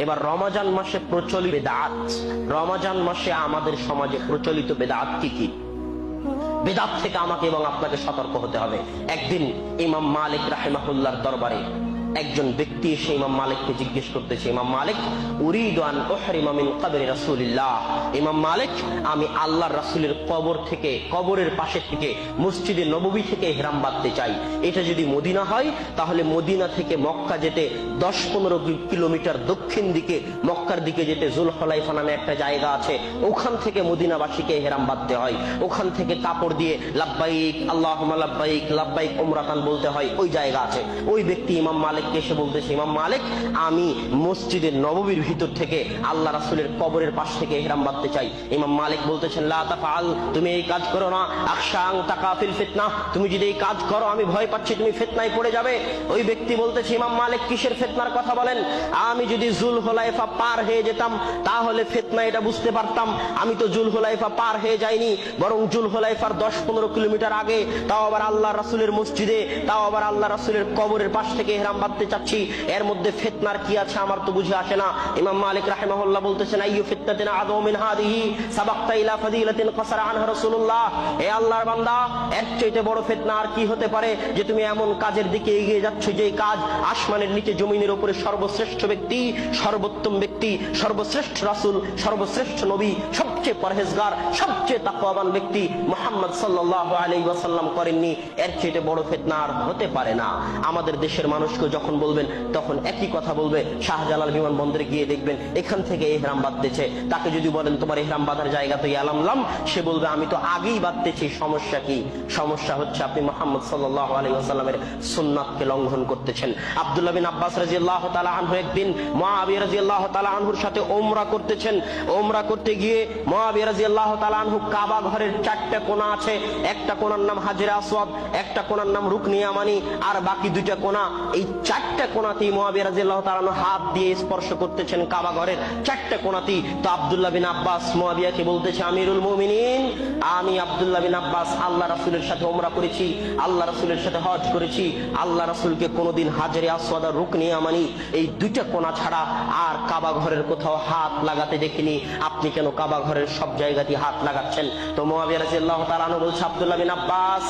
এবার রমজান মাসে প্রচলিত বেদাত, রমজান মাসে আমাদের সমাজে প্রচলিত বেদাত কি কি? বেদাত থেকে আমাকে এবং আপনাকে সতর্ক হতে হবে। একদিন ইমাম মালিক রাহিমাহুল্লাহর দরবারে একজন ব্যক্তি এসে ইমাম মালিককে জিজ্ঞেস করতেছে, ইমাম মালিক, উরিদু আন উহরিমা মিন কবরি রাসূলিল্লাহ, ইমাম মালিক, আমি আল্লাহর রাসূলের কবর থেকে, কবরের পাশে থেকে, মসজিদে নববী থেকে ইহরাম বাঁধতে চাই। এটা যদি মদিনা হয় তাহলে মদিনা থেকে মক্কা যেতে 10-15 কিলোমিটার দক্ষিণ দিকে মক্কার দিকে যেতে জুলহুলাইফা নামে একটা জায়গা আছে, ওখান থেকে মদিনাবাসীকে ইহরাম বাঁধতে হয়। ওখান থেকে কাপড় দিয়ে লাব্বাইক আল্লাহুম্মা লাব্বাইক লাব্বাইক উমরাতান বলতে হয়, ওই জায়গা আছে। ওই ব্যক্তি ইমাম মালিক এসে বলতেছে, ইমাম মালিক, আমি মসজিদের নববীর ভিতর থেকে আল্লাহ রাসূলের কবরের পাশ থেকে ইহরাম বাঁধতে চাই। ইমাম মালিক বলতেছেন, লা তাফআল, তুমি এই কাজ করো না, আখশাং তাকাফিল ফিতনা, তুমি যদি এই কাজ করো আমি ভয় পাচ্ছি তুমি ফিতনায় পড়ে যাবে। ওই ব্যক্তি বলতেছে, ইমাম মালিক, কিসের ফিতনার কথা বলেন? আমি যদি জুলহুলাইফা পার হয়ে যেতাম তাহলে ফিতনা এটা বুঝতে পারতাম। আমি তো জুলহুলাইফা পার হয়ে যাইনি, বরং জুলহুলাইফার 10-15 কিলোমিটার আগে, তাও আবার আল্লাহ রাসূলের মসজিদে, তাও আবার আল্লাহ রাসূলের কবরের পাশ থেকে ইহরাম বাঁধতে চাচ্ছি। এর মধ্যে ফিতনার কি আছে আমার তো বুঝে আসে না। ইমাম মালিক রাহিমাহুল্লাহ বলতেছেন, আইয়ু ফিতনাতিন আযম মিন হাদিহি সাবাকতা ইলা ফাদিলাতিন কাসারা আনহা রাসূলুল্লাহ, হে আল্লাহর বান্দা, এর চাইতে বড় ফিতনা আর কি হতে পারে যে তুমি এমন কাজের দিকে এগিয়ে যাচ্ছ যে কাজ আসমানের নিচে জমিনের উপরে সর্বশ্রেষ্ঠ ব্যক্তি, সর্বোত্তম ব্যক্তি, সর্বশ্রেষ্ঠ রাসূল, সর্বশ্রেষ্ঠ নবী, সবচেয়ে পরহেজগার, সবচেয়ে তাকওয়াবান ব্যক্তি মুহাম্মদ সাল্লাল্লাহু আলাইহি ওয়াসাল্লাম করেননি। এর চাইতে বড় ফিতনা আর হতে পারে না। আমাদের দেশের মানুষকে যখন বলবেন তখন একই কথা বলবে। শাহজালাল বিমানবন্দরে গিয়ে দেখবেন এখান থেকে ইহরাম বাঁধতেছে, তাকে যদি বলেন তোমার ইহরাম বাঁধার জায়গা তো ইয়ালামলাম, সে বলবে আমি তো আগেই বাঁধতেছি। সমস্যা কি? সমস্যা হচ্ছে আপনি মুহাম্মদ সাল্লাল্লাহু আলাইহি ওয়াসাল্লামের সুন্নাতকে লঙ্ঘন করতেছেন। আব্দুল্লাহ বিন আব্বাস রাদিয়াল্লাহু তাআলা আনহু একদিন মুআবিয়া রাদিয়াল্লাহু তাআলা আনহুর সাথে উমরা করতেছেন। উমরা করতে গিয়ে মুআবিয়া রাদিয়াল্লাহু তাআলা আনহু কাবা ঘরের 4টা কোণা আছে, একটা কোণার নাম হাজরে আসওয়াদ, একটা কোণার নাম রুকনি ইয়ামানি, আর বাকি 2টা কোণা, এই 4টা কোণাতেই মুআবিয়া রাদিয়াল্লাহু তাআলা আনহু হাত দিয়ে স্পর্শ করতেছেন কাবা ঘরের 4টা কোণাতেই। তো আব্দুল্লাহ বিন আব্বাস মুআবিয়াকে বলতেছে, আমিরুল মুমিনিন, আমি আব্দুল্লাহ বিন আব্বাস আল্লাহ রাসূলের সাথে উমরা করেছি, আল্লাহ রাসূলের সাথে হজ করেছি, আল্লাহ রাসূলকে কোনোদিন হাজরে আসওয়াদ আর রুকনি ইয়ামানি এই 2টা কোণা ছাড়া আর কাবা ঘরের কোথাও হাত লাগাতে দেখিনি। আপনি কেন কাবা ঘরের সব জায়গাতেই হাত লাগাচ্ছেন? তো মুআবিয়া রাদিয়াল্লাহু তাআলা আনহু বলছে, আব্দুল্লাহ বিন আব্বাস,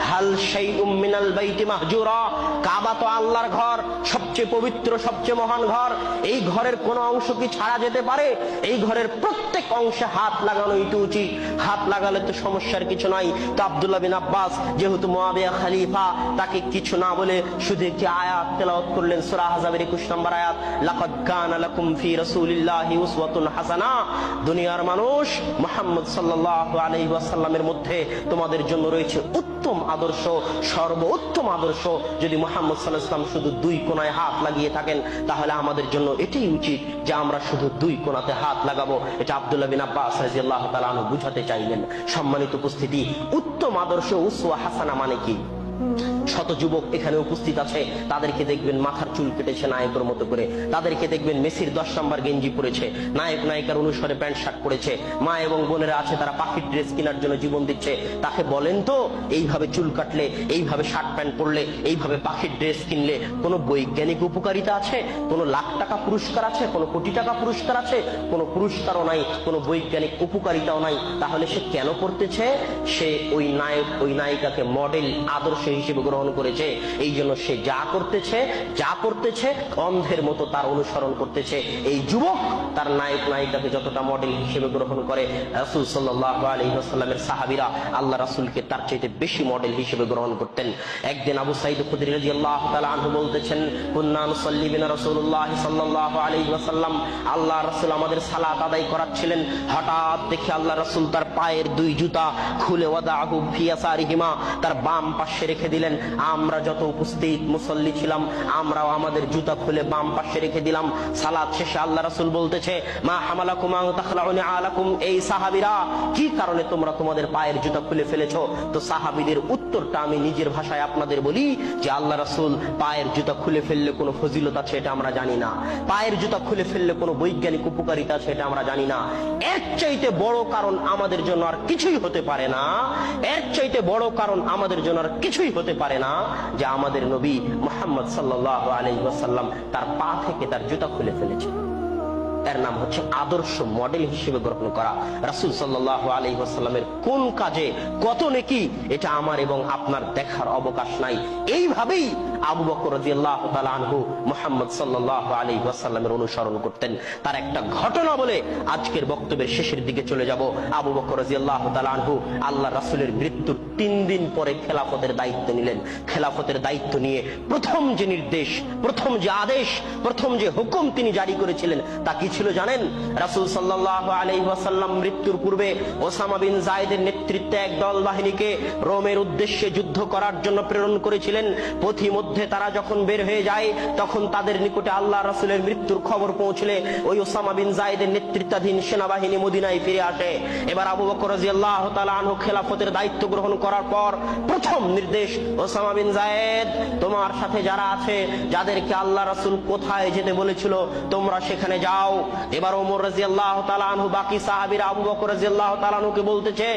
হাল শাইউম মিনাল বাইতি মাহজুরা, কাবা তো আল্লাহর ঘর, সবচেয়ে পবিত্র, সবচেয়ে মহান ঘর। এই ঘরের কোন অংশ কি ছাড়া যেতে পারে? এই ঘরের প্রত্যেক অংশে হাত লাগানোই তো উচিত। হাত লাগালে তো সমস্যার কিছু নাই। তো আব্দুল্লাহ বিন আব্বাস যেহেতু মুআবিয়া খলিফা, তাকে কিছু না বলে শুধু একটি আয়াত তেলাওয়াত করলেন, সূরা আহজাবের 21 নম্বর আয়াত, লাকাদ কানা লাকুম ফি রাসূলিল্লাহি উসওয়াতুন হাসানা, দুনিয়ার মানুষ, মুহাম্মদ সাল্লাল্লাহু আলাইহি ওয়াসাল্লামের মধ্যে তোমাদের জন্য রয়েছে উত্তম আদর্শ, সর্বোত্তম আদর্শ। যদি মুহাম্মদ সাল্লাল্লাহু আলাইহি ওয়াসাল্লাম শুধু 2 কোণায় হাত লাগিয়ে থাকেন তাহলে আমাদের জন্য এটাই উচিত যে আমরা শুধু 2 কোণাতে হাত লাগাবো। এটা আব্দুল্লাহ বিন আব্বাস রাদিয়াল্লাহু তাআলা আনহু বুঝাতে চাইলেন। সম্মানিত উপস্থিতি, উত্তম আদর্শ উসওয়া হাসানা মানে কি? শত যুবক এখানে উপস্থিত আছে, তাদেরকে দেখবেন মাথার চুল কেটেছে নায়কের মতো করে, তাদেরকে দেখবেন মেসির 10 নম্বর গেঞ্জি পরেছে, নায়ক নায়িকার অনুসারে প্যান্ট শার্ট পরেছে, মা এবং বোনেরা আছে তারা পাখির ড্রেস কেনার জন্য জীবন দিচ্ছে। তাকে বলেন তো, এইভাবে চুল কাটলে, এইভাবে শার্ট প্যান্ট পরলে, এইভাবে পাখির ড্রেস কিনলে কোনো বৈজ্ঞানিক উপকারিতা আছে? কোনো লাখ টাকা পুরস্কার আছে? কোনো কোটি টাকা পুরস্কার আছে? কোনো পুরস্কারও নাই, কোনো বৈজ্ঞানিক উপকারিতাও নাই। তাহলে সে কেন করতেছে? সে ওই নায়ক ওই নায়িকাকে মডেল আদর্শ হিসেবে গ্রহণ করেছে। এই জন্য সে যা করতেছে অন্ধের মতো তার অনুসরণ করতেছে। এই যুবক তার নায়ক নায়িকাকে যতটা মডেল হিসেবে গ্রহণ করে, রাসূল সাল্লাল্লাহু আলাইহি ওয়াসাল্লামের সাহাবীরা আল্লাহ রাসূলকে তার চাইতে বেশি মডেল হিসেবে গ্রহণ করতেন। একদিন আবু সাঈদ খুদরী রাদিয়াল্লাহু তাআলা আনহু বলতেছেন, কুন্না নুসাল্লি বিনা রাসূলুল্লাহ সাল্লাল্লাহু আলাইহি ওয়াসাল্লাম, আল্লাহ রাসূল আমাদের সালাত আদায় করাচ্ছিলেন। হঠাৎ দেখি আল্লাহ রাসূল তার পায়ের 2 জুতা খুলে ওয়াদাহু ফি ইয়াসারিহিমা, তার বাম পাশে রেখে দিলেন। আমরা যত উপস্থিত মুসল্লি ছিলাম আমরাও আমাদের জুতা খুলে বাম পাশে রেখে দিলাম। সালাত শেষে আল্লাহ রাসূল বলতেছে, মা হামালাকুম আন তাখলাউনি আলাকুম, এই সাহাবীরা কি কারণে তোমরা তোমাদের পায়ের জুতা খুলে ফেলেছো? তো সাহাবীদের উত্তরটা আমি নিজের ভাষায় আপনাদের বলি যে, আল্লাহ রাসূল, পায়ের জুতা খুলে ফেললে কোনো ফজিলত আছে এটা আমরা জানি না, পায়ের জুতা খুলে ফেললে কোনো বৈজ্ঞানিক উপকারিতা আছে এটা আমরা জানি না। এর চাইতে বড় কারণ আমাদের জন্য আর কিছুই হতে পারে না, এর চাইতে বড় কারণ আমাদের জন্য আর কিছুই হতে পারে না যে আমাদের নবী মুহাম্মদ সাল্লাল্লাহু আলাইহি ওয়াসাল্লাম তার পা থেকে তার জুতা খুলে ফেলেছে। এর নাম হচ্ছে আদর্শ মডেল হিসেবে গ্রহণ করা। রাসূল সাল্লাল্লাহু আলাইহি ওয়াসাল্লামের কোন কাজে কত নেকি এটা আমার এবং আপনার দেখার অবকাশ নাই। এইভাবেই আবু বকর রাদিয়াল্লাহু তাআলা আনহু মুহাম্মদ সাল্লাল্লাহু আলাইহি ওয়াসাল্লামের অনুসরণ করতেন। তার একটা ঘটনা বলে আজকের বক্তব্যের শেষের দিকে চলে যাব। আবু বকর রাদিয়াল্লাহু তাআলা আনহু আল্লাহ রাসূলের মৃত্যুর 3 দিন পরে খেলাফতের দায়িত্ব নিলেন। খেলাফতের দায়িত্ব নিয়ে প্রথম যে নির্দেশ, প্রথম যে আদেশ, প্রথম যে হুকুম তিনি জারি করেছিলেন তা কি ছিল জানেন? রাসূল সাল্লাল্লাহু আলাইহি ওয়াসাল্লাম মৃত্যুর পূর্বে ওসামা বিন যায়েদের নেতৃত্বে একদল বাহিনীকে রোমের উদ্দেশ্যে যুদ্ধ করার জন্য প্রেরণ করেছিলেন। পথিমধ্যে তারা যখন বের হয়ে যায় তখন তাদের নিকটে আল্লাহ রাসূলের মৃত্যুর খবর পৌঁছলে ওই ওসামা বিন যায়েদের নেতৃত্বাধীন সেনাবাহিনী মদিনায় ফিরে আসে। এবার আবু বকর রাদিয়াল্লাহু তাআলা আনহু খেলাফতের দায়িত্ব গ্রহণ করার পর প্রথম নির্দেশ, ওসামা বিন যায়েদ তোমার সাথে যারা আছে, যাদেরকে আল্লাহ রাসূল কোথায় যেতে বলেছিল তোমরা সেখানে যাও। এবার ওমর রাদিয়াল্লাহু তাআলা আনহু বাকি সাহাবীরা আবু বকর রাদিয়াল্লাহু তাআলা আনহুকে বলতেছে,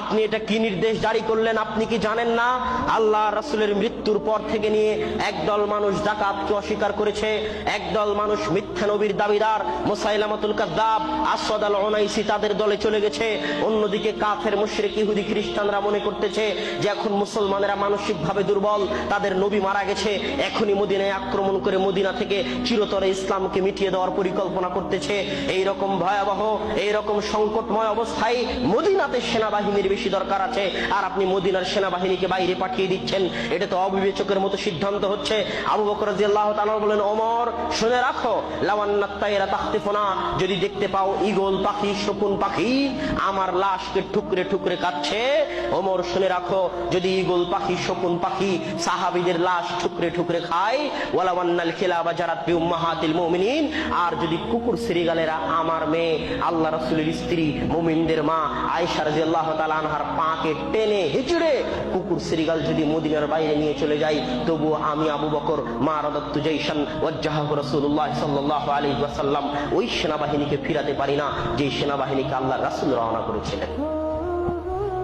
আপনি এটা কি নির্দেশ জারি করলেন? আপনি কি জানেন না আল্লাহ রাসূলের মৃত্যুর পর থেকে নিয়ে একদল মানুষ যাকাতকে অস্বীকার করেছে, একদল মানুষ মিথ্যা নবীর দাবিদার মুসাইলামাতুল কাযযাব, আসওয়াদ আল উনাইসি তাদের দলে চলে গেছে। অন্যদিকে কাফের মুশরিক ইহুদি খ্রিস্টানরা মনে করতেছে যে এখন মুসলমানেরা মানসিকভাবে দুর্বল, তাদের নবী মারা গেছে, এখনই মদিনায় আক্রমণ করে মদিনা থেকে চিরতরে ইসলামকে মিটিয়ে দেওয়ার পরিকল্পনা করতেছে। এইরকম ভয়াবহ, এইরকম সংকটময় অবস্থায় মদিনাতে সেনাবাহিনীর বেশি দরকার আছে, আর আপনি মদিনার সেনাবাহিনীকে বাইরে পাঠিয়ে দিচ্ছেন। এটা তো অবিবেচকের মতো সিদ্ধান্ত হচ্ছে। আবু বকর রাদিয়াল্লাহু তাআলা বলেন, ওমর শুনে রাখো, লাওয়ান্নাত তায়রা তাখতিফুনা, যদি দেখতে পাও ঈগল পাখি, শকুন পাখি আমার লাশকে টুকরে টুকরে কাটছে, ওমর শুনে রাখো, যদি ঈগল পাখি, শকুন পাখি সাহাবীদের লাশ টুকরে টুকরে খায়, ওয়ালাওয়ান্নাল খিলাবা জারাত বিউম্মাহাতিল মুমিনিন, আর যদি কুকুর শ্রীগালেরা আমার মেয়ে আল্লাহ রাসূলের স্ত্রী মুমিনদের মা আয়েশা রাদিয়াল্লাহু তাআলা আনহার পাকে টেনে হিচড়ে কুকুর শ্রীগাল যদি মদিনার বাইরে নিয়ে চলে যায়, তবু আমি আবু বকর মা রাদাতু জাইশান ওয়াজ্জাহাহু রাসূলুল্লাহ সাল্লাল্লাহু আলাইহি ওয়াসাল্লাম ওই সেনাবাহিনীকে ফিরাতে পারি না যে সেনাবাহিনীকে আল্লাহ রাসূল রওনা করেছিলেন।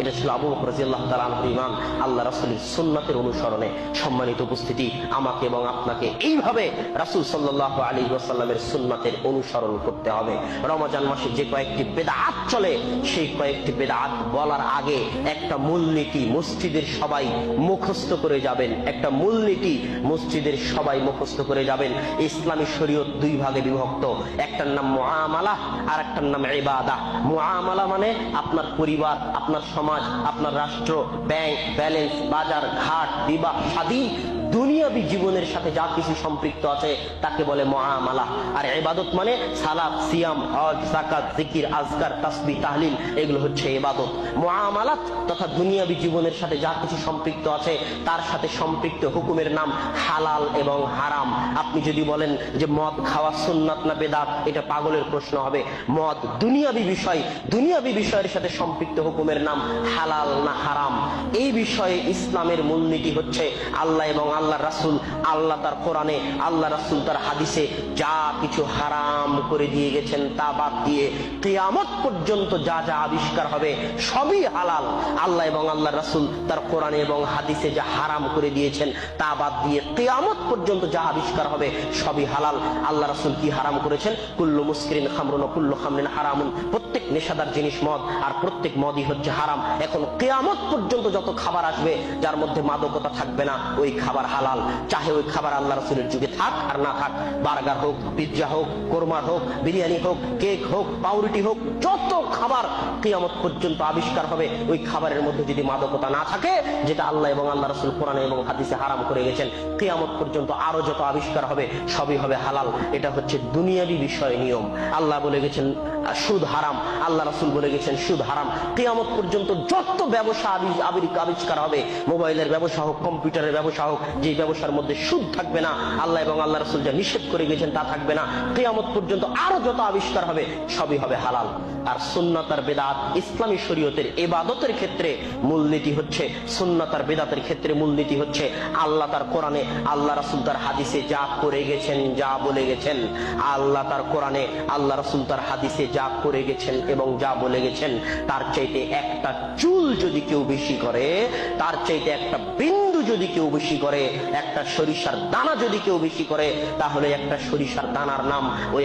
এটা ছিল আবু বকর রাদিয়াল্লাহু তাআলা আনহুর ঈমান আল্লাহ রাসূলের সুন্নাতের অনুসরণে। সম্মানিত উপস্থিতি, আমাকে এবং আপনাকে এইভাবে রাসূল সাল্লাল্লাহু আলাইহি ওয়াসাল্লামের সুন্নাতের অনুসরণ করতে হবে। রমজান মাসে যে কয়েকটি বিদআত চলে, সেই কয়েকটি বিদআত বলার আগে একটা মূলনীতি মসজিদের সবাই মুখস্থ করে যাবেন। একটা মূলনীতি মসজিদের সবাই মুখস্থ করে যাবেন। ইসলামী শরীয়ত 2 ভাগে বিভক্ত, একটার নাম মুআমালা আর একটার নাম ইবাদা। মুআমালা মানে আপনার পরিবার, আপনার সমাজ, আপনার রাষ্ট্র, ব্যাংক ব্যালেন্স, বাজার ঘাট, বিবাহ শাদী, দুনিয়াবী জীবনের সাথে যা কিছু সম্পৃক্ত আছে তাকে বলে মুআমালা। আর ইবাদত মানে সালাত, সিয়াম, হজ, যাকাত, জিকির, আজকার, তাসবিহ, তাহলিল, এগুলো হচ্ছে ইবাদত। মুআমালাত তথা দুনিয়াবী জীবনের সাথে যা কিছু সম্পৃক্ত আছে তার সাথে সম্পৃক্ত হুকুমের নাম হালাল এবং হারাম। আপনি যদি বলেন যে মদ খাওয়া সুন্নাত না বেদাত, এটা পাগলের প্রশ্ন হবে। মদ দুনিয়াবী বিষয়, দুনিয়াবী বিষয়ের সাথে সম্পৃক্ত হুকুমের নাম হালাল না হারাম। এই বিষয়ে ইসলামের মূলনীতি হচ্ছে আল্লাহ এবং আল্লাহ রাসূল, আল্লাহ তার কোরআনে, আল্লাহ রাসূল তার হাদিসে যা কিছু হারাম করে দিয়ে গেছেন তা বাদ দিয়ে কিয়ামত পর্যন্ত যা যা আবিষ্কার হবে সবই হালাল। আল্লাহ এবং আল্লাহ রাসূল তার কোরআনে এবং হাদিসে যা হারাম করে দিয়েছেন তা বাদ দিয়ে কিয়ামত পর্যন্ত যা আবিষ্কার হবে সবই হালাল। আল্লাহ রাসূল কি হারাম করেছেন? কুল্লু মুসকিরিন খামরুন ওয়া কুল্লু খামরিন হারামুন, প্রত্যেক নেশাদার জিনিস মদ, আর প্রত্যেক মদই হচ্ছে হারাম। এখন কিয়ামত পর্যন্ত যত খাবার আসবে যার মধ্যে মাদকতা থাকবে না, ওই খাবার হালাল। চাহে ওই খাবার আল্লাহ রাসূলের যুগে থাক আর না থাক, বার্গার হোক, পিৎজা হোক, কোরমা হোক, বিরিয়ানি হোক, কেক হোক, পাউরুটি হোক, যত খাবার কিয়ামত পর্যন্ত আবিষ্কার হবে ওই খাবারের মধ্যে যদি মাদকতা না থাকে, যেটা আল্লাহ এবং আল্লাহ রাসূল কোরআনে এবং হাদিসে হারাম করে গেছেন, কিয়ামত পর্যন্ত আরো যত আবিষ্কার হবে সবই হবে হালাল। এটা হচ্ছে দুনিয়াবী বিষয় নিয়ম। আল্লাহ বলে গেছেন সুদ হারাম, আল্লাহ রাসূল বলে গেছেন সুদ হারাম। কিয়ামত পর্যন্ত যত ব্যবসা আবিষ্কার হবে, মোবাইলের ব্যবসা হোক, কম্পিউটারের ব্যবসা হোক, যে ব্যবসার মধ্যে সুদ থাকবে না, আল্লাহ এবং আল্লাহ রাসূল যা নিষেধ করে গেছেন তা থাকবে না, কিয়ামত পর্যন্ত আরো যত আবিষ্কার হবে সবই হবে হালাল। আর সুন্নাত আর বেদাত ইসলামী শরীয়তের ইবাদতের ক্ষেত্রে মূলনীতি হচ্ছে, সুন্নাত আর বেদাতের ক্ষেত্রে মূলনীতি হচ্ছে আল্লাহ তার কোরআনে, আল্লাহ রাসূল তার হাদিসে যা করে গেছেন, যা বলে গেছেন, আল্লাহ তার কোরআনে, আল্লাহ রাসূল তার হাদিসে যা করে গেছেন এবং যা বলে গেছেন, তার চাইতে একটা চুল যদি কেউ বেশি করে, তার চাইতে একটা বিন্দু যদি কেউ বেশি করে, একটা সরিষার দানা যদি কেউ বেশি করে, তাহলে একটা সরিষার দানার নাম ওই